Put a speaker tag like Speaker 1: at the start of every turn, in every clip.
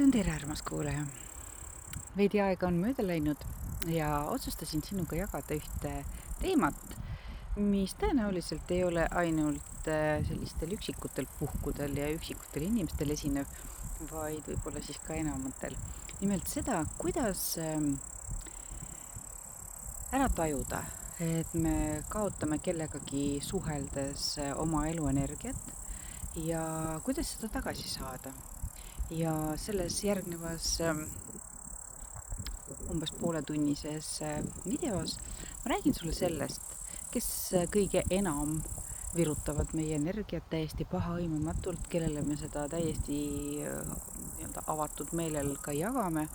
Speaker 1: tere, armas kuulaja! Veidi aega on mööda läinud ja otsustasin sinuga jagada ühte teemat, mis tõenäoliselt ei ole ainult sellistel üksikutel puhkudel ja üksikutel inimestel esinev, vaid võib-olla siis ka enamatel. Nimelt seda, kuidas ära tajuda, et me kaotame kellegagi suheldes oma eluenergiat ja kuidas seda tagasi saada. Ja selles järgnevas umbes pooletunnises videos ma räägin sulle sellest, kes kõige enam virutavad meie energiat täiesti pahaaimamatult, kellele me seda täiesti avatud meelel ka jagame.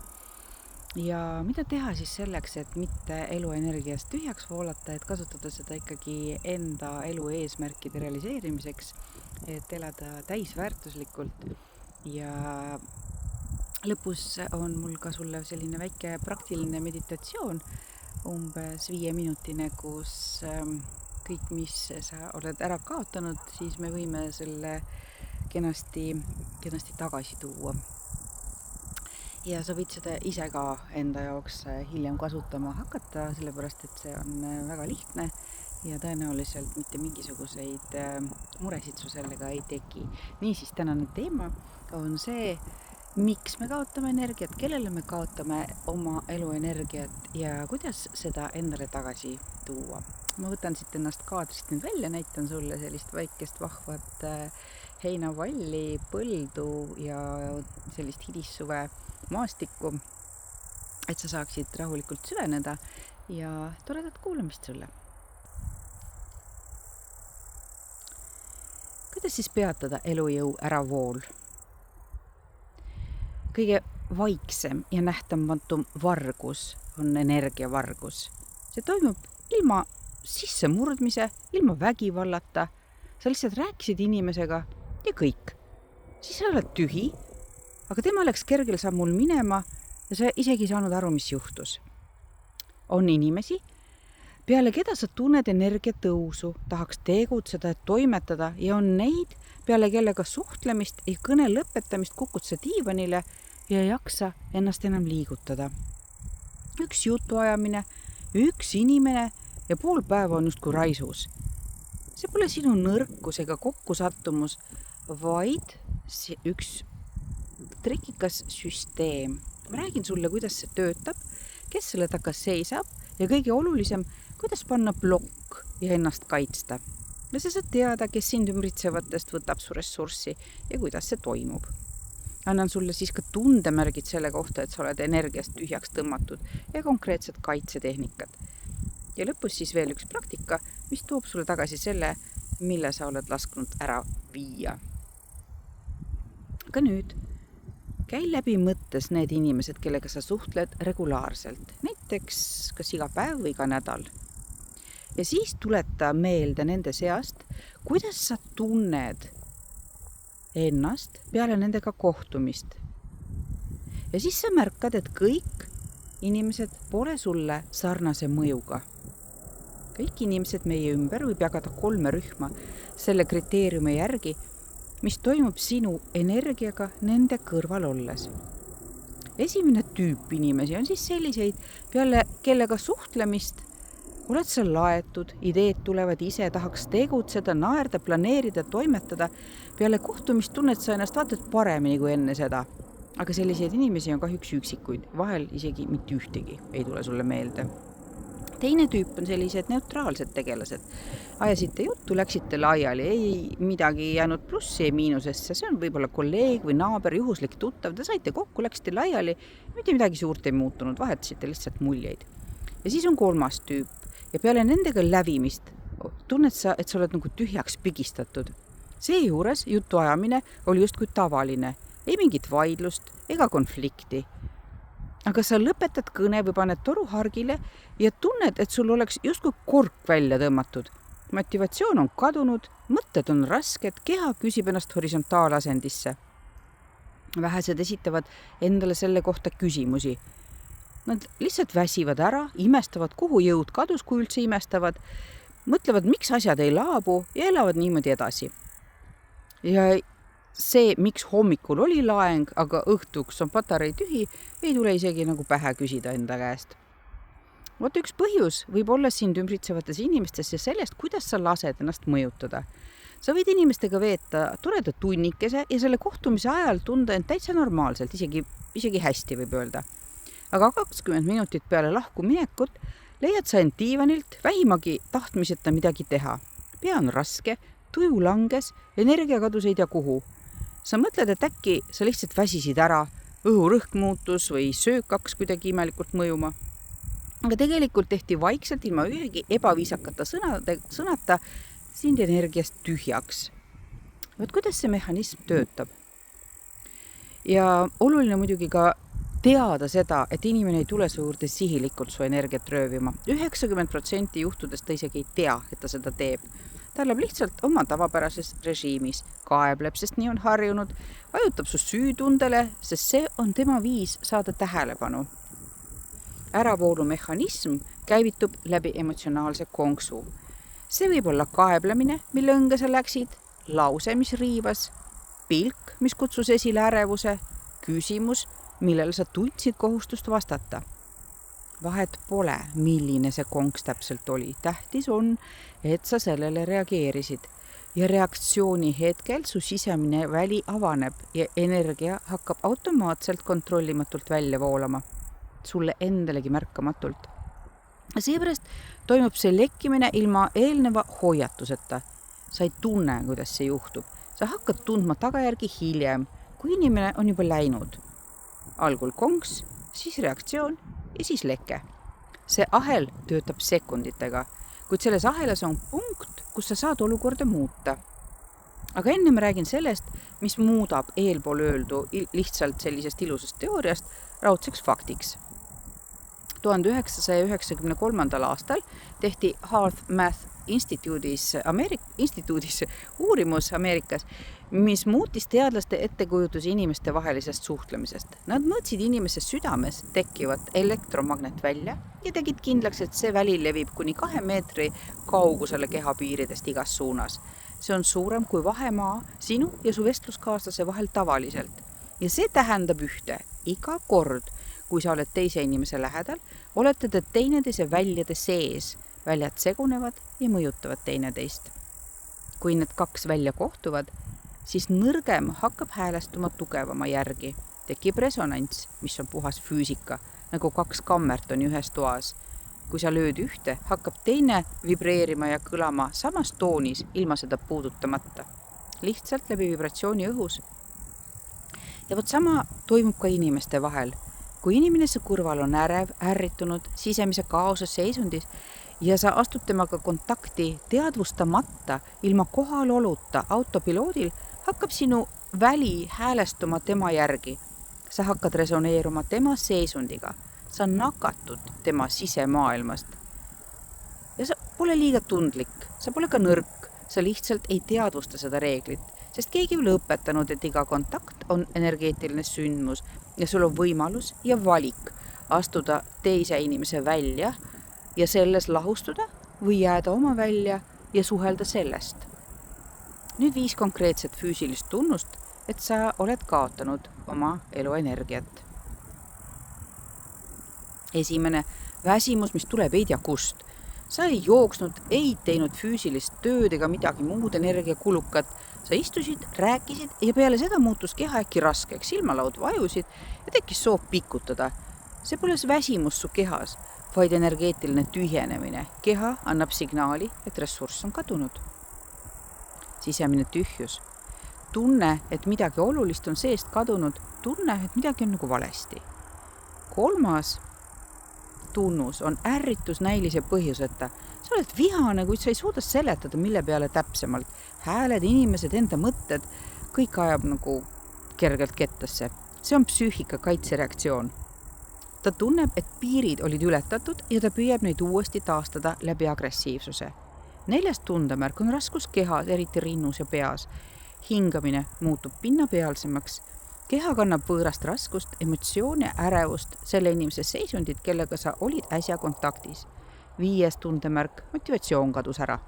Speaker 1: Ja mida teha siis selleks, et mitte eluenergiast tühjaks voolata, et kasutada seda ikkagi enda elu eesmärkide realiseerimiseks, et elada täisväärtuslikult. Ja lõpus on mul ka sulle selline väike praktiline meditatsioon, umbes 5-minutine, kus kõik, mis sa oled ära kaotanud, siis me võime selle kenasti tagasi tuua. Ja sa võid seda ise ka enda jaoks hiljem kasutama hakata, sellepärast et see on väga lihtne ja tõenäoliselt mitte mingisuguseid muresid su sellega ei teki. Niisiis, tänane teema on see, miks me kaotame energiat, kellele me kaotame oma eluenergiat ja kuidas seda endale tagasi tuua. Ma võtan siit ennast kaadrist nüüd välja, näitan sulle sellist väikest vahvat heinavalli, põldu ja sellist hilissuve maastikku, et sa saaksid rahulikult süveneda ja toredat kuulamist sulle. Kuidas siis peatada elujõu äravool? Kõige vaiksem ja nähtamatum vargus on energiavargus. See toimub ilma sissemurdmise, ilma vägivallata. Sa lihtsalt rääkisid inimesega ja kõik. Siis sa oled tühi, aga tema läks kergel sammul minema ja sa isegi ei saanud aru, mis juhtus. On inimesi, peale keda sa tunned energiatõusu, tahaks tegutseda, toimetada ja on neid, peale kellega suhtlemist ja kõne lõpetamist kukud sa diivanile ja ei jaksa ennast enam liigutada. Üks jutuajamine, üks inimene ja pool päeva on justkui raisus. See pole sinu nõrkus ega kokkusattumus, vaid üks trikikas süsteem. Ma räägin sulle, kuidas see töötab, kes selle taga seisab ja kõige olulisem, kuidas panna plokk ja ennast kaitsta. Ja sa saad teada, kes sind ümbritsevatest võtab su ressurssi ja kuidas see toimub. Annan sulle siis ka tundemärgid selle kohta, et sa oled energiast tühjaks tõmmatud ja konkreetsed kaitsetehnikad. Ja lõpus siis veel üks praktika, mis toob sulle tagasi selle, mille sa oled lasknud ära viia. Aga nüüd, käi läbi mõttes need inimesed, kellega sa suhtled regulaarselt, näiteks kas iga päev või iga nädal. Ja siis tuleta meelde nende seast, kuidas sa tunned ennast peale nendega kohtumist. Ja siis sa märkad, et kõik inimesed pole sulle sarnase mõjuga. Kõik inimesed meie ümber võib jagada 3 rühma selle kriteeriumi järgi, mis toimub sinu energiaga nende kõrval olles. Esimene tüüp inimesi on siis selliseid, peale kellega suhtlemist oled sa laetud, ideed tulevad ise, tahaks tegutseda, naerda, planeerida, toimetada. Peale kohtumist tunned sa ennast vaatad paremini kui enne seda. Aga selliseid inimesi on kahjuks üksikuid, vahel isegi mitte ühtegi ei tule sulle meelde. Teine tüüp on sellised neutraalsed tegelased. Ajasite juttu, läksite laiali, ei midagi jäänud plussi ja miinusesse. See on võib-olla kolleeg või naaber, juhuslik tuttav. Te saite kokku, läksite laiali, mitte midagi suurt ei muutunud, vahetasite lihtsalt muljeid. Ja siis on 3. tüüp. Ja peale nendega lävimist tunned sa, et sa oled nagu tühjaks pigistatud. Seejuures jutuajamine oli justkui tavaline, ei mingit vaidlust ega konflikti. Aga sa lõpetad kõne või paned toru hargile ja tunned, et sul oleks justkui kork välja tõmmatud. Motivatsioon on kadunud, mõtted on rasked, keha küsib ennast horisontaalasendisse. Vähesed esitavad endale selle kohta küsimusi. Nad lihtsalt väsivad ära, imestavad, kuhu jõud kadus, kui üldse imestavad, mõtlevad, miks asjad ei laabu ja elavad niimoodi edasi. Ja see, miks hommikul oli laeng, aga õhtuks on patarei tühi, ei tule isegi nagu pähe küsida enda käest. Vot üks põhjus võib olla sind ümbritsevates inimestes ja sellest, kuidas sa lased ennast mõjutada. Sa võid inimestega veeta toreda tunnikese ja selle kohtumise ajal tunda end täitsa normaalselt, isegi hästi võib öelda. Aga 20 minutit peale lahku minekut leiad sa end diivanilt vähimagi tahtmiseta midagi teha. Pea on raske, tuju langes, energia kadus ei tea kuhu. Sa mõtled, et äkki sa lihtsalt väsisid ära, õhurõhk muutus või söök hakkas kuidagi imelikult mõjuma. Aga tegelikult tehti vaikselt ilma ühegi ebaviisakata sõnata sind energiast tühjaks. Võt kuidas see mehhanism töötab? Ja oluline muidugi ka teada seda, et inimene ei tule su juurde sihilikult su energiat röövima. 90% juhtudest ta isegi ei tea, et ta seda teeb. Ta läheb lihtsalt oma tavapärases režiimis, kaebleb, sest nii on harjunud, vajutab su süütundele, sest see on tema viis saada tähelepanu. Äravoolumehhanism käivitub läbi emotsionaalse konksu. See võib olla kaeblemine, mille õnge sa läksid, lause, mis riivas, pilk, mis kutsus esile ärevuse, küsimus, millele sa tundsid kohustust vastata. Vahet pole, milline see konks täpselt oli. Tähtis on, et sa sellele reageerisid ja reaktsiooni hetkel su sisemine väli avaneb ja energia hakkab automaatselt kontrollimatult välja voolama. Sulle endalegi märkamatult. Seepärast toimub see lekkimine ilma eelneva hoiatuseta. Sa ei tunne, kuidas see juhtub. Sa hakkad tundma tagajärgi hiljem, kui inimene on juba läinud. Algul konks, siis reaktsioon ja siis leke. See ahel töötab sekunditega, kuid selles ahelas on punkt, kus sa saad olukorda muuta. Aga enne ma räägin sellest, mis muudab eelpool öeldu lihtsalt sellisest ilusast teooriast raudseks faktiks. 1993. aastal tehti Hearth Math instituudis uurimus Ameerikas, mis muutis teadlaste ettekujutusi inimeste vahelisest suhtlemisest. Nad mõõtsid inimese südames tekkivat elektromagnetvälja ja tegid kindlaks, et see väli levib kuni 2 meetri kaugusele kehapiiridest igas suunas. See on suurem kui vahemaa sinu ja su vestluskaaslase vahel tavaliselt. Ja see tähendab ühte. Iga kord, kui sa oled teise inimese lähedal, olete te teineteise väljade sees. Väljad segunevad ja mõjutavad teineteist. Kui need 2 välja kohtuvad, siis nõrgem hakkab häälestuma tugevama järgi. Tekib resonants, mis on puhas füüsika, nagu 2 kammertoni ühes toas. Kui sa lööd ühte, hakkab teine vibreerima ja kõlama samas toonis ilma seda puudutamata. Lihtsalt läbi vibratsiooni õhus. Ja vot sama toimub ka inimeste vahel. Kui inimene su kõrval on ärev, ärritunud, sisemise kaose seisundis ja sa astud temaga kontakti teadvustamata, ilma kohaloluta autopiloodil, hakkab sinu väli häälestuma tema järgi. Sa hakkad resoneeruma tema seisundiga. Sa nakatud tema sisemaailmast. Ja sa pole liiga tundlik, sa pole ka nõrk, sa lihtsalt ei teadvusta seda reeglit, sest keegi ei ole õpetanud, et iga kontakt on energeetiline sündmus ja sul on võimalus ja valik astuda teise inimese välja ja selles lahustuda või jääda oma välja ja suhelda sellest. Nüüd 5 konkreetset füüsilist tunnust, et sa oled kaotanud oma eluenergiat. Esimene, väsimus, mis tuleb ei tea kust. Sa ei jooksnud, ei teinud füüsilist tööd ega midagi muud energiakulukat. Sa istusid, rääkisid ja peale seda muutus keha äkki raskeks, silmalaud vajusid ja tekkis soov pikutada. See pole väsimus su kehas, vaid energeetiline tühjenemine. Keha annab signaali, et ressurss on kadunud. Sisemine tühjus. Tunne, et midagi olulist on seest kadunud. Tunne, et midagi on nagu valesti. 3. tunnus on ärritus näilise põhjuseta. Sa oled vihane, kuid sa ei suuda seletada, mille peale täpsemalt. Hääled, inimesed, enda mõtted, kõik ajab nagu kergelt kettasse. See on psüühika kaitsereaktsioon. Ta tunneb, et piirid olid ületatud ja ta püüab neid uuesti taastada läbi agressiivsuse. 4. tundemärk on raskus kehas, eriti rinnus ja peas. Hingamine muutub pinnapealsemaks. Keha kannab võõrast raskust, emotsioone, ärevust, selle inimese seisundit, kellega sa olid äsja kontaktis. 5. tundemärk, motivatsioon kadus ära.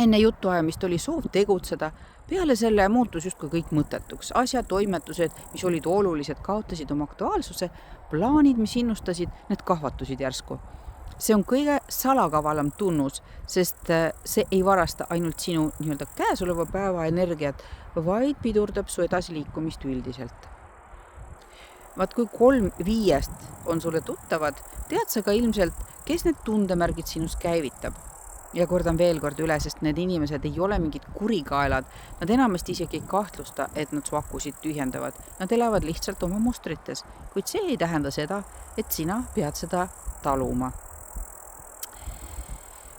Speaker 1: Enne jutuajamist oli soov tegutseda, peale selle muutus justkui kõik mõttetuks. Asjad, toimetused, mis olid olulised, kaotasid oma aktuaalsuse, plaanid, mis innustasid, need kahvatusid järsku. See on kõige salakavalam tunnus, sest see ei varasta ainult sinu nii-öelda käesoleva päeva energiat, vaid pidurdab su edasiliikumist üldiselt. Vaat kui 3-5 on sulle tuttavad, tead sa ka ilmselt, kes need tundemärgid sinus käivitab. Ja kordan veel kord üle, sest need inimesed ei ole mingid kurikaelad. Nad enamasti isegi ei kahtlusta, et nad su akusid tühjendavad. Nad elavad lihtsalt oma mustrites, kuid see ei tähenda seda, et sina pead seda taluma.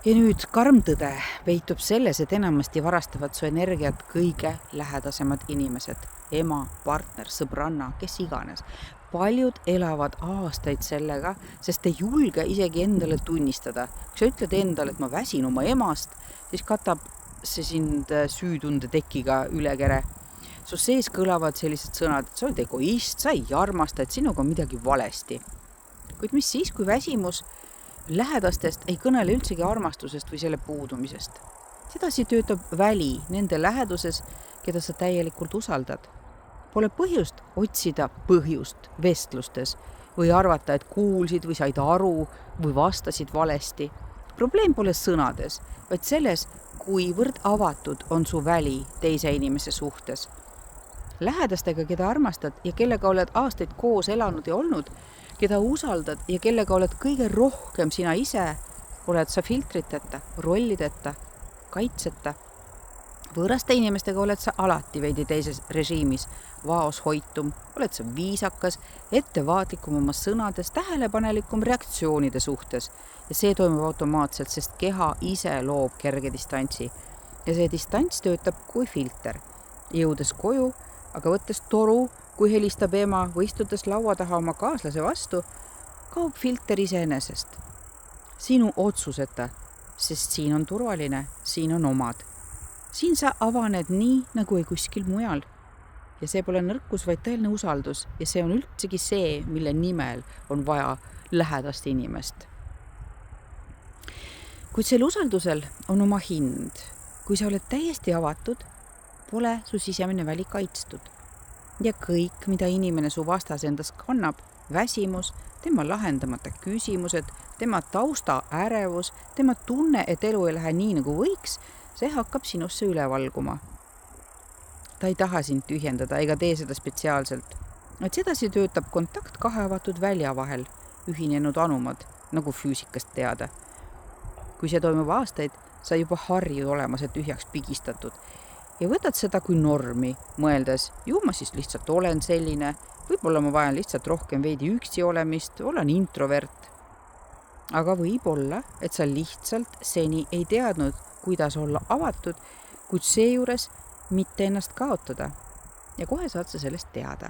Speaker 1: Ja nüüd karm tõde peitub selles, et enamasti varastavad su energiat kõige lähedasemad inimesed. Ema, partner, sõbranna, kes iganes. Paljud elavad aastaid sellega, sest ei julge isegi endale tunnistada. Kui sa ütled endale, et ma väsin oma emast, siis katab see sind süütunde tekiga üle kere. Su sees kõlavad sellised sõnad, et sa oled egoist, sa ei armasta, et sinuga on midagi valesti. Kuid mis siis, kui väsimus lähedastest ei kõnele üldsegi armastusest või selle puudumisest? Sedasi töötab väli nende läheduses, keda sa täielikult usaldad. Pole põhjust otsida põhjust vestlustes või arvata, et kuulsid või said aru või vastasid valesti. Probleem pole sõnades, vaid selles, kuivõrd avatud on su väli teise inimese suhtes. Lähedastega, keda armastad ja kellega oled aastaid koos elanud ja olnud, keda usaldad ja kellega oled kõige rohkem sina ise, oled sa filtriteta, rollideta, kaitseta. Võõraste inimestega oled sa alati veidi teises režiimis, vaoshoitum, oled sa viisakas, ettevaatlikum oma sõnades, tähelepanelikum reaktsioonide suhtes. Ja see toimub automaatselt, sest keha ise loob kerge distantsi. Ja see distants töötab kui filter. Jõudes koju, aga võttes toru, kui helistab ema või istudes laua taha oma kaaslase vastu, kaob filter iseenesest. Sinu otsuseta, sest siin on turvaline, siin on omad. Siin sa avaned nii, nagu ei kuskil mujal. Ja see pole nõrkus, vaid tõeline usaldus. Ja see on üldsegi see, mille nimel on vaja lähedast inimest. Kuid sel usaldusel on oma hind. Kui sa oled täiesti avatud, pole su sisemine väli kaitstud. Ja kõik, mida inimene su vastas endas kannab, väsimus, tema lahendamata küsimused, tema tausta ärevus, tema tunne, et elu ei lähe nii, nagu võiks, see hakkab sinusse üle valguma. Ta ei taha sind tühjendada ega tee seda spetsiaalselt. Et sedasi töötab kontakt kahe avatud välja vahel, ühinenud anumad, nagu füüsikast teada. Kui see toimub aastaid, sa juba harju olema see tühjaks pigistatud ja võtad seda kui normi, mõeldes, ju ma siis lihtsalt olen selline, võib-olla ma vajan lihtsalt rohkem veidi üksi olemist, olen introvert. Aga võib-olla, et sa lihtsalt seni ei teadnud, kuidas olla avatud, kuid seejuures mitte ennast kaotada. Ja kohe saad sa sellest teada.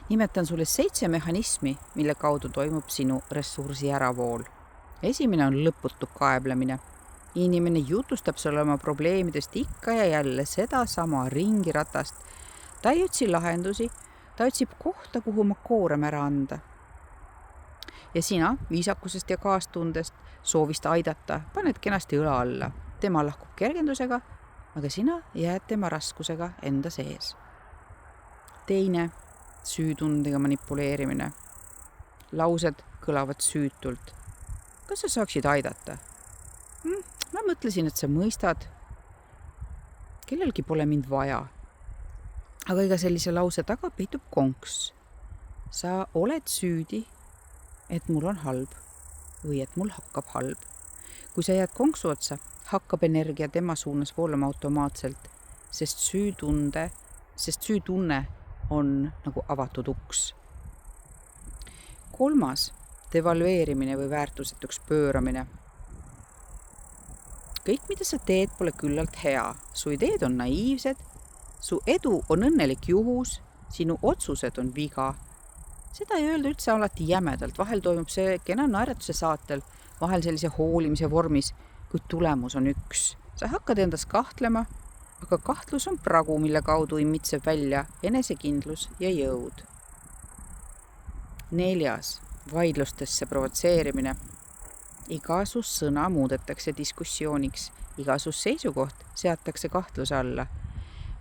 Speaker 1: Nimetan sulle 7 mehhanismi, mille kaudu toimub sinu ressursi äravool. Esimene on lõputu kaeblemine. Inimene jutustab sulle oma probleemidest ikka ja jälle seda sama ringiratast. Ta ei otsi lahendusi, ta otsib kohta, kuhu oma koorem ära anda. Ja sina viisakusest ja kaastundest soovist aidata, paned kenasti õla alla. Tema lahkub kergendusega, aga sina jääd tema raskusega enda sees. Teine, süütundega manipuleerimine. Laused kõlavad süütult. Kas sa saaksid aidata? Ma mõtlesin, et sa mõistad. Kellelgi pole mind vaja. Aga ega sellise lause taga peitub konks. Sa oled süüdi, et mul on halb või et mul hakkab halb. Kui sa jääd konksu otsa, hakkab energia tema suunas voolama automaatselt, sest süütunne on nagu avatud uks. Kolmas, devalveerimine või väärtusetuks pööramine. Kõik, mida sa teed, pole küllalt hea. Su ideed on naiivsed, su edu on õnnelik juhus, sinu otsused on viga. Seda ei öelda üldse alati jämedalt, vahel toimub see kena naeratuse saatel, vahel sellise hoolimise vormis, kuid tulemus on üks. Sa hakkad endas kahtlema, aga kahtlus on pragu, mille kaudu imitseb välja enesekindlus ja jõud. 4. Vaidlustesse provotseerimine. Iga su sõna muudetakse diskussiooniks, iga su seisukoht seatakse kahtluse alla.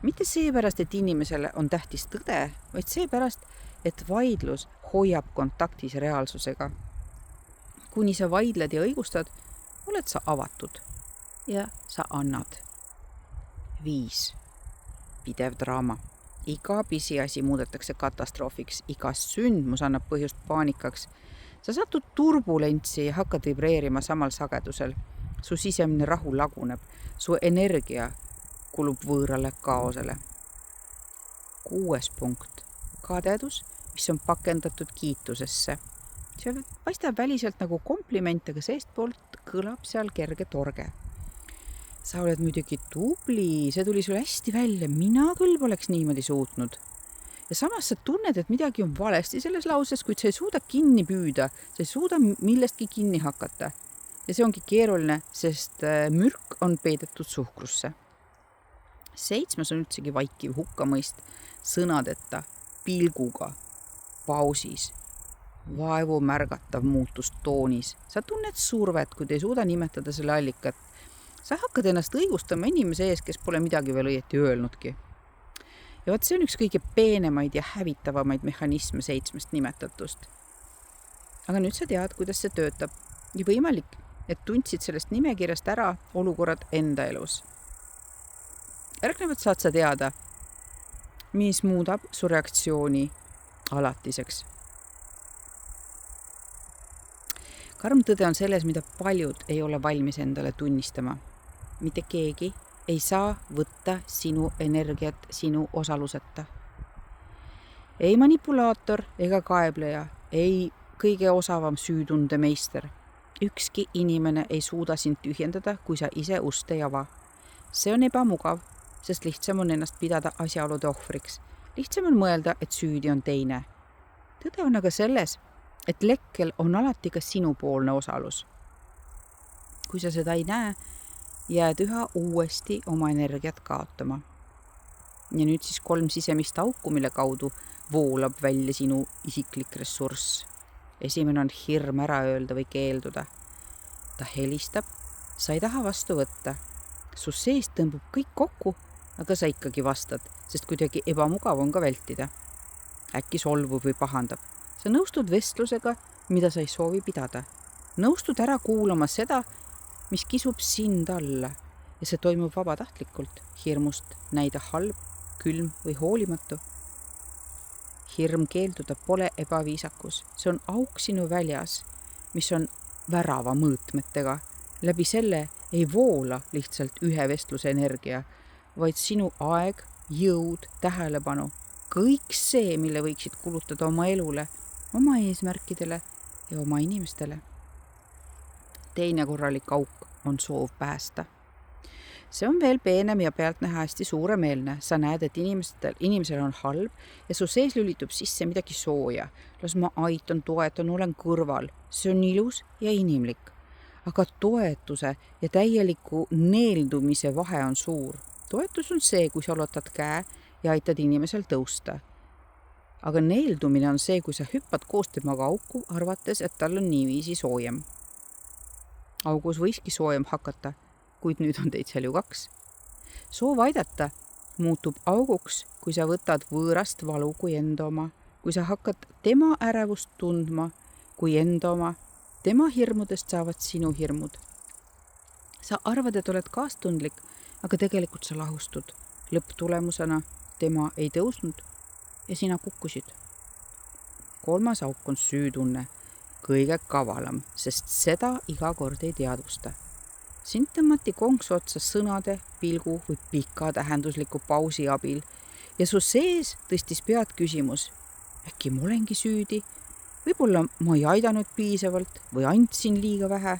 Speaker 1: Mitte seepärast, et inimesele on tähtis tõde, vaid seepärast, et vaidlus hoiab kontaktis reaalsusega. Kuni sa vaidled ja õigustad, oled sa avatud ja sa annad. 5. Pidev draama. Iga pisiasi muudetakse katastroofiks, iga sündmus annab põhjust paanikaks. Sa satud turbulentsi ja hakkad vibreerima samal sagedusel. Su sisemine rahu laguneb, su energia kulub võõrale kaosele. 6. punkt. Kadedus, mis on pakendatud kiitusesse. See paistab väliselt nagu kompliment, aga seestpoolt kõlab seal kerge torge. Sa oled muidugi tubli, see tuli sul hästi välja, mina küll poleks niimoodi suutnud. Ja samas sa tunned, et midagi on valesti selles lauses, kuid sa ei suuda kinni püüda, sa ei suuda millestki kinni hakata. Ja see ongi keeruline, sest mürk on peidetud suhkrusse. 7. on üldsegi vaikiv hukkamõist, sõnadeta, pilguga, pausis, vaevu märgatav muutus toonis. Sa tunned survet, kui te ei suuda nimetada selle allikat. Sa hakkad ennast õigustama inimese ees, kes pole midagi veel õieti öelnudki. Ja vaat see on üks kõige peenemaid ja hävitavamaid mehhanisme 7 nimetatust. Aga nüüd sa tead, kuidas see töötab. Ja võimalik, et tundsid sellest nimekirjast ära olukorrad enda elus. Järgnevalt saad sa teada, mis muudab su reaktsiooni alatiseks. Karm tõde on selles, mida paljud ei ole valmis endale tunnistama. Mitte keegi ei saa võtta sinu energiat sinu osaluseta. Ei manipulaator ega kaebleja, ei kõige osavam süütunde meister. Ükski inimene ei suuda sind tühjendada, kui sa ise ust ei ava. See on ebamugav, sest lihtsam on ennast pidada asjaolude ohvriks. Lihtsam on mõelda, et süüdi on teine. Tõde on aga selles, et lekkel on alati ka sinupoolne osalus. Kui sa seda ei näe, jääd üha uuesti oma energiat kaotama. Ja nüüd siis 3 sisemist auku, mille kaudu voolab välja sinu isiklik ressurss. Esimene on hirm ära öelda või keelduda. Ta helistab, sa ei taha vastu võtta. Su seest tõmbub kõik kokku, aga sa ikkagi vastad, sest kuidagi ebamugav on ka vältida. Äkki solvub või pahandab. Sa nõustud vestlusega, mida sa ei soovi pidada. Nõustud ära kuulama seda, mis kisub sind alla ja see toimub vabatahtlikult, hirmust näida halb, külm või hoolimatu. Hirm keelduda pole ebaviisakus, see on auk sinu väljas, mis on värava mõõtmetega. Läbi selle ei voola lihtsalt ühe vestluse energia, vaid sinu aeg, jõud, tähelepanu, kõik see, mille võiksid kulutada oma elule, oma eesmärkidele ja oma inimestele. Teine korralik auk on soov päästa. See on veel peenem ja pealtnäha hästi suuremeelne. Sa näed, et inimesel on halb ja su sees lülitub sisse midagi sooja. Las ma aitan, toetan, olen kõrval. See on ilus ja inimlik. Aga toetuse ja täieliku neeldumise vahe on suur. Toetus on see, kui sa ulotad käe ja aitad inimesel tõusta. Aga neeldumine on see, kui sa hüppad koos temaga auku, arvates, et tal on niiviisi soojem. Augus võiski soojem hakata, kuid nüüd on teid seal ju 2. Soov aidata muutub auguks, kui sa võtad võõrast valu kui enda oma, kui sa hakkad tema ärevust tundma kui enda oma, tema hirmudest saavad sinu hirmud. Sa arvad, et oled kaastundlik, aga tegelikult sa lahustud. Lõpptulemusena tema ei tõusnud ja sina kukkusid. 3. auk on süütunne. Kõige kavalam, sest seda iga kord ei teadvusta. Sind tõmmati konksu otsa sõnade, pilgu või pika tähendusliku pausi abil ja su sees tõstis pead küsimus. Äkki ma olengi süüdi? Võib-olla ma ei aidanud piisavalt või andsin liiga vähe?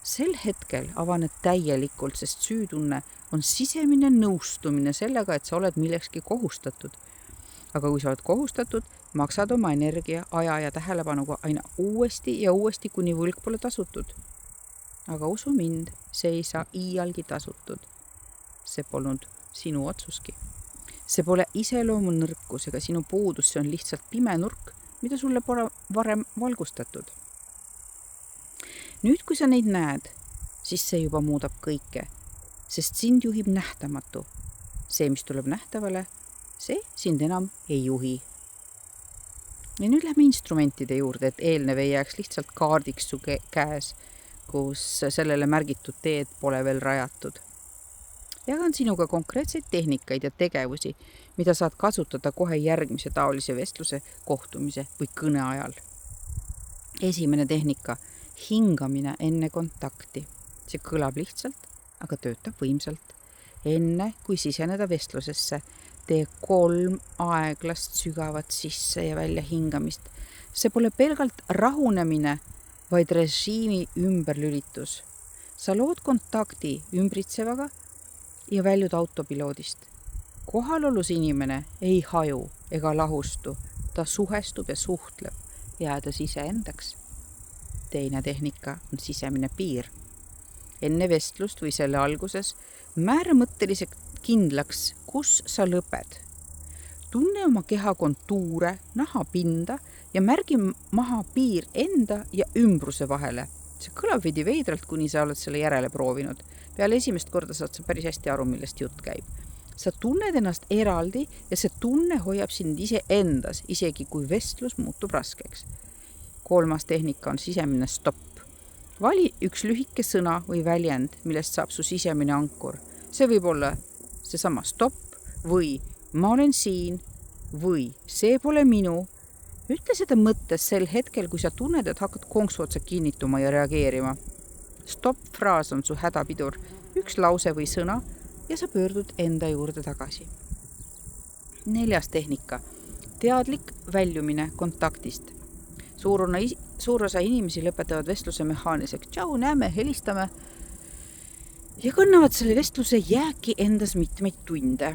Speaker 1: Sel hetkel avaned täielikult, sest süütunne on sisemine nõustumine sellega, et sa oled millekski kohustatud. Aga kui sa oled kohustatud, maksad oma energia, aja ja tähelepanuga aina uuesti ja uuesti, kuni võlg pole tasutud. Aga usu mind, see ei saa iialgi tasutud. See polnud sinu otsuski. See pole iseloomu nõrkus ega sinu puudus, see on lihtsalt pime nurk, mida sulle pole varem valgustatud. Nüüd, kui sa neid näed, siis see juba muudab kõike, sest sind juhib nähtamatu. See, mis tuleb nähtavale, see sind enam ei juhi. Ja nüüd lähme instrumentide juurde, et eelnev ei jääks lihtsalt kaardiks su käes, kus sellele märgitud teed pole veel rajatud. Jagan sinuga konkreetseid tehnikaid ja tegevusi, mida saad kasutada kohe järgmise taolise vestluse, kohtumise või kõne ajal. Esimene tehnika, hingamine enne kontakti. See kõlab lihtsalt, aga töötab võimsalt. Enne, kui siseneda vestlusesse, tee 3 aeglast sügavat sisse ja välja hingamist. See pole pelgalt rahunemine, vaid režiimi ümberlülitus. Sa lood kontakti ümbritsevaga ja väljud autopiloodist. Kohalolus inimene ei haju ega lahustu, ta suhestub ja suhtleb, jäädes iseendaks. Teine tehnika on sisemine piir. Enne vestlust või selle alguses määra mõtteliselt kindlaks, kus sa lõped. Tunne oma keha kontuure, naha pinda ja märgi maha piir enda ja ümbruse vahele. See kõlab veidi veidralt, kuni sa oled selle järele proovinud. Peale esimest korda saad sa päris hästi aru, millest jutt käib. Sa tunned ennast eraldi ja see tunne hoiab sind ise endas, isegi kui vestlus muutub raskeks. 3. tehnika on sisemine stopp. Vali üks lühike sõna või väljend, millest saab su sisemine ankur. See võib olla seesama stopp või ma olen siin või see pole minu. Ütle seda mõttes sel hetkel, kui sa tunned, et hakkad konksu otsa kinnituma ja reageerima. Stopp-fraas on su hädapidur, üks lause või sõna ja sa pöördud enda juurde tagasi. 4. tehnika, teadlik väljumine kontaktist. Suur osa inimesi lõpetavad vestluse mehaaniseks. Tšau, näeme, helistame ja kannavad selle vestluse jääki endas mitmeid tunde.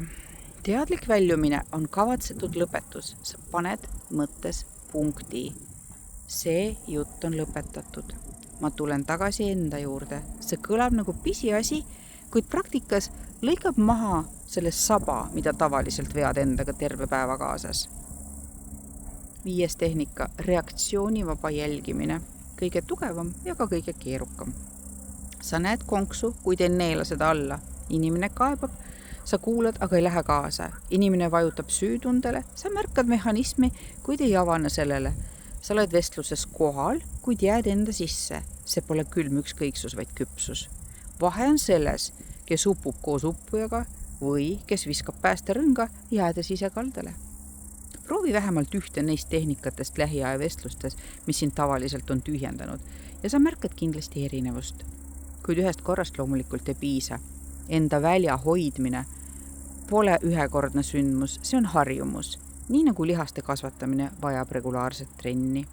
Speaker 1: Teadlik väljumine on kavatsetud lõpetus. Sa paned mõttes punkti. See jutt on lõpetatud. Ma tulen tagasi enda juurde. See kõlab nagu pisiasi, kuid praktikas lõikab maha selle saba, mida tavaliselt vead endaga terve päeva kaasas. 5. tehnika, reaktsioonivaba jälgimine. Kõige tugevam ja ka kõige keerukam. Sa näed konksu, kuid ei neela seda alla. Inimene kaebab, sa kuulad, aga ei lähe kaasa. Inimene vajutab süütundele, sa märkad mehhanismi, kuid ei avane sellele. Sa oled vestluses kohal, kuid jääd enda sisse. See pole külm ükskõiksus, vaid küpsus. Vahe on selles, kes upub koos uppujaga või kes viskab päästerõnga, jäädes ise kaldale. Proovi vähemalt ühte neist tehnikatest lähiaja vestlustes, mis sind tavaliselt on tühjendanud ja sa märkad kindlasti erinevust. Kuid ühest korrast loomulikult ei piisa. Enda välja hoidmine pole ühekordne sündmus, see on harjumus. Nii nagu lihaste kasvatamine vajab regulaarset trenni.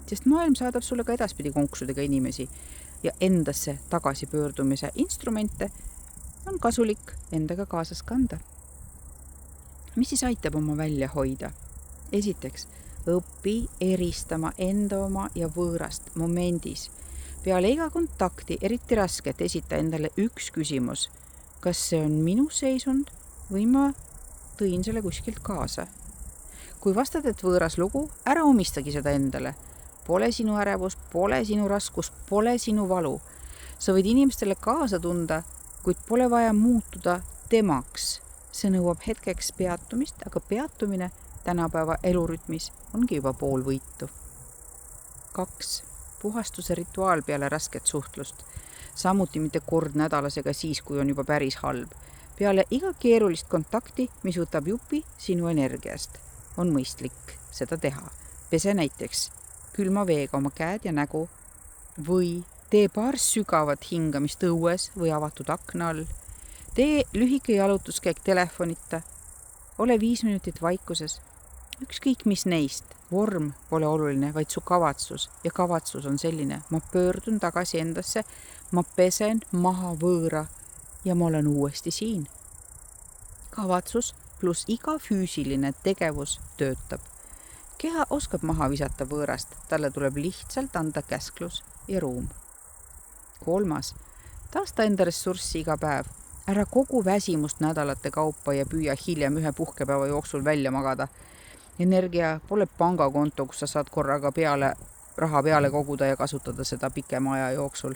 Speaker 1: Sest maailm saadab sulle ka edaspidi konksudega inimesi ja endasse tagasi pöördumise instrumente on kasulik endaga kaasas kanda. Mis siis aitab oma välja hoida? Esiteks, õpi eristama enda oma ja võõrast momendis. Peale iga kontakti eriti rasket esita endale üks küsimus. Kas see on minu seisund või ma tõin selle kuskilt kaasa? Kui vastad, et võõras lugu, ära omistagi seda endale. Pole sinu ärevus, pole sinu raskus, pole sinu valu. Sa võid inimestele kaasa tunda, kuid pole vaja muutuda temaks. See nõuab hetkeks peatumist, aga peatumine tänapäeva elurütmis ongi juba pool võitu. 2. Puhastuse rituaal peale rasket suhtlust. Samuti mitte kord nädalas ega siis, kui on juba päris halb. Peale iga keerulist kontakti, mis võtab jupi sinu energiast, on mõistlik seda teha. Pese näiteks külma veega oma käed ja nägu või tee paar sügavat hingamist õues või avatud akna all. Tee lühike jalutuskäik telefonita. Ole 5 minutit vaikuses. Ükskõik mis neist. Vorm pole oluline, vaid su kavatsus. Ja kavatsus on selline. Ma pöördun tagasi endasse, ma pesen maha võõra ja ma olen uuesti siin. Kavatsus pluss iga füüsiline tegevus töötab. Keha oskab maha visata võõrast, talle tuleb lihtsalt anda käsklus ja ruum. 3. Taasta enda ressurssi iga päev. Ära kogu väsimust nädalate kaupa ja püüa hiljem ühe puhkepäeva jooksul välja magada. Energia pole pangakonto, kus sa saad korraga peale raha peale koguda ja kasutada seda pikema aja jooksul.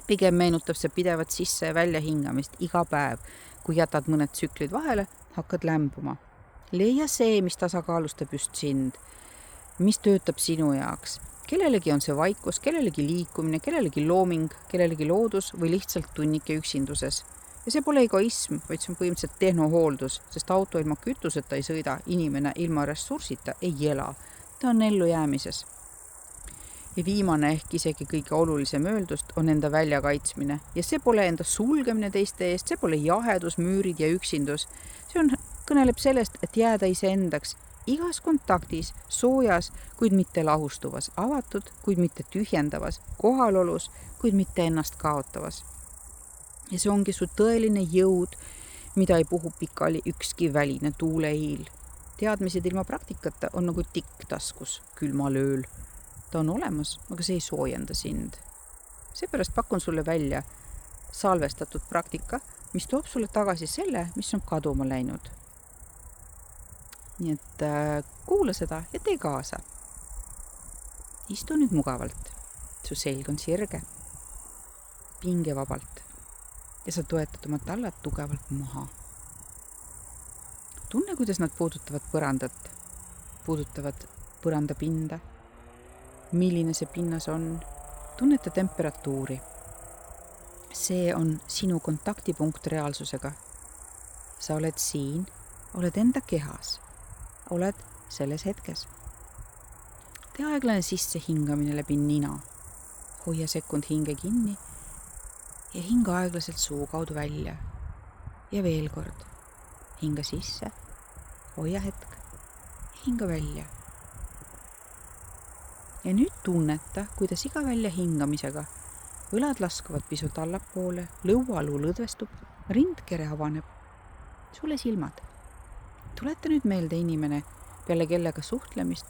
Speaker 1: Pigem meenutab see pidevat sisse- ja väljahingamist iga päev. Kui jätad mõned tsüklid vahele, hakkad lämbuma. Leia see, mis tasakaalustab just sind, mis töötab sinu jaoks. Kellelegi on see vaikus, kellelegi liikumine, kellelegi looming, kellelegi loodus või lihtsalt tunnike üksinduses. Ja see pole egoism, vaid see on põhimõtteliselt tehnohooldus, sest auto ilma kütuseta ei sõida, inimene ilma ressursita ei ela. Ta on ellu jäämises. Ja viimane ehk isegi kõige olulisem öeldust on enda väljakaitsmine. Ja see pole enda sulgemine teiste eest, see pole jahedus, müürid ja üksindus. See kõneleb sellest, et jääda iseendaks igas kontaktis, soojas, kuid mitte lahustuvas, avatud, kuid mitte tühjendavas, kohalolus, kuid mitte ennast kaotavas. Ja see ongi su tõeline jõud, mida ei puhu pikali ükski väline tuulehiil. Teadmised ilma praktikata on nagu tikk taskus külmal ööl. Ta on olemas, aga see ei soojenda sind. Seepärast pakun sulle välja salvestatud praktika, mis toob sulle tagasi selle, mis on kaduma läinud. Nii et kuula seda ja tee kaasa. Istu nüüd mugavalt. Su selg on sirge, pingevabalt ja sa toetad oma tallad tugevalt maha. Tunne, kuidas nad puudutavad põrandat, puudutavad põrandapinda. Milline see pinnas on, tunneta temperatuuri. See on sinu kontaktipunkt reaalsusega. Sa oled siin, oled enda kehas, oled selles hetkes. Tee aeglane sisse hingamine läbi nina. Hoia sekund hinge kinni ja hinga aeglaselt suu kaudu välja. Ja veel kord, hinga sisse, hoia hetk, hinga välja. Ja nüüd tunneta, kuidas iga välja hingamisega õlad laskuvad pisut allapoole, lõualuu lõdvestub, rindkere avaneb. Sulle silmad. Tuleta nüüd meelde inimene, peale kellega suhtlemist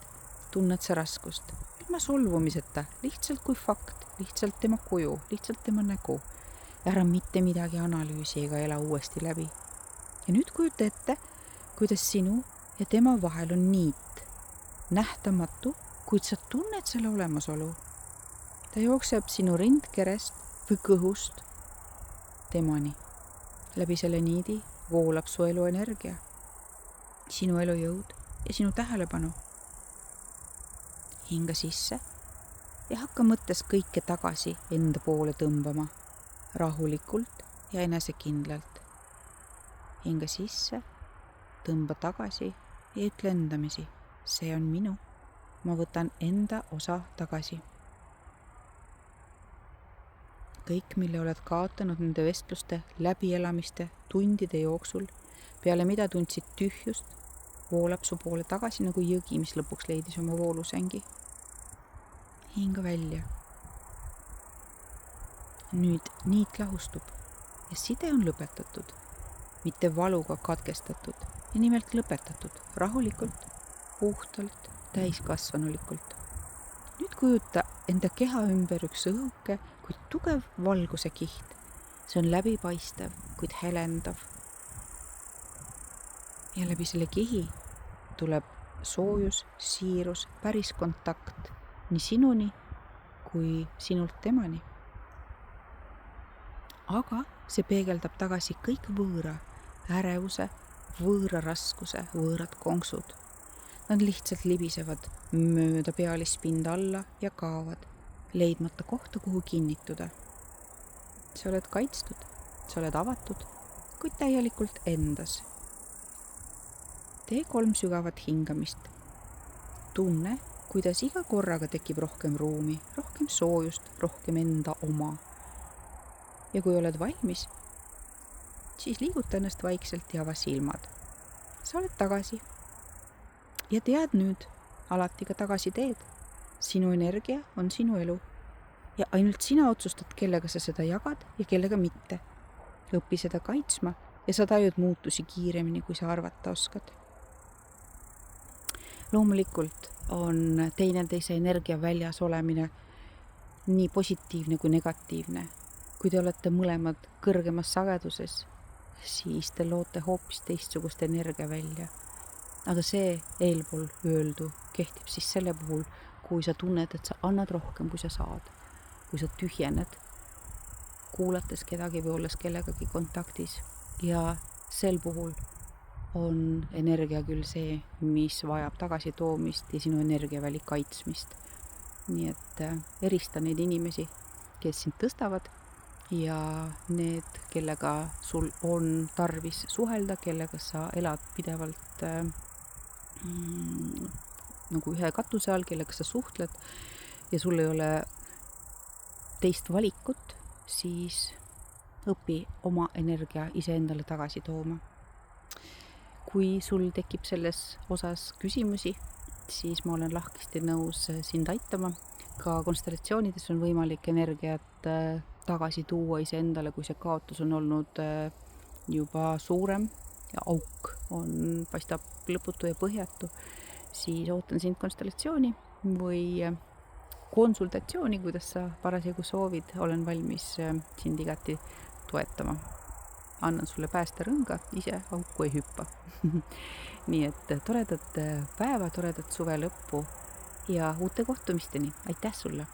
Speaker 1: tunned sa raskust. Ilma solvumiseta, lihtsalt kui fakt, lihtsalt tema kuju, lihtsalt tema nägu. Ära mitte midagi analüüsi ega ela uuesti läbi. Ja nüüd kujuta ette, kuidas sinu ja tema vahel on niit. Nähtamatu, kuid sa tunned selle olemasolu. Ta jookseb sinu rindkerest või kõhust temani. Läbi selle niidi voolab su elu energia, sinu elujõud ja sinu tähelepanu. Hinga sisse ja hakka mõttes kõike tagasi enda poole tõmbama, rahulikult ja enesekindlalt. Hinga sisse, tõmba tagasi ja ütle endamisi, see on minu. Ma võtan enda osa tagasi. Kõik, mille oled kaotanud nende vestluste, läbielamiste, tundide jooksul, peale mida tundsid tühjust, voolab su poole tagasi nagu jõgi, mis lõpuks leidis oma voolusängi. Hinga välja. Nüüd niit lahustub ja side on lõpetatud, mitte valuga katkestatud ja nimelt lõpetatud rahulikult, puhtalt, täiskasvanulikult. Nüüd kujuta enda keha ümber üks õhuke, kuid tugev valguse kiht. See on läbipaistev, kuid helendav. Ja läbi selle kihi tuleb soojus, siirus, päris kontakt nii sinuni kui sinult temani. Aga see peegeldab tagasi kõik võõra, ärevuse, võõra raskuse, võõrad konksud. Nad lihtsalt libisevad mööda pealispinda alla ja kaovad, leidmata kohta, kuhu kinnituda. Sa oled kaitstud, sa oled avatud, kuid täielikult endas. Tee 3 sügavat hingamist. Tunne, kuidas iga korraga tekib rohkem ruumi, rohkem soojust, rohkem enda oma. Ja kui oled valmis, siis liiguta ennast vaikselt ja ava silmad. Sa oled tagasi. Ja tead nüüd, alati ka tagasi teed. Sinu energia on sinu elu. Ja ainult sina otsustad, kellega sa seda jagad ja kellega mitte. Õpi seda kaitsma ja sa tajud muutusi kiiremini, kui sa arvata oskad. Loomulikult on teineteise energia väljas olemine nii positiivne kui negatiivne. Kui te olete mõlemad kõrgemas sageduses, siis te loote hoopis teistsugust energia välja. Aga see eelpool öeldu kehtib siis selle puhul, kui sa tunned, et sa annad rohkem, kui sa saad, kui sa tühjened, kuulates kedagi või olles kellegagi kontaktis. Ja sel puhul on energia küll see, mis vajab tagasitoomist ja sinu energiaväli kaitsmist. Nii et erista neid inimesi, kes sind tõstavad ja need, kellega sul on tarvis suhelda, kellega sa elad pidevalt nagu ühe katuse all, kellega sa suhtled ja sul ei ole teist valikut, siis õpi oma energia iseendale tagasi tooma. Kui sul tekib selles osas küsimusi, siis ma olen lahkesti nõus sind aitama. Ka konstellatsioonides on võimalik energiat tagasi tuua iseendale, kui see kaotus on olnud juba suurem ja auk paistab lõputu ja põhjatu, siis ootan sind konstellatsiooni või konsultatsiooni, kuidas sa parasjagu soovid, olen valmis sind igati toetama. Annan sulle päästerõnga, ise auku ei hüppa. Nii et toredat päeva, toredat suve lõppu ja uute kohtumisteni. Aitäh sulle!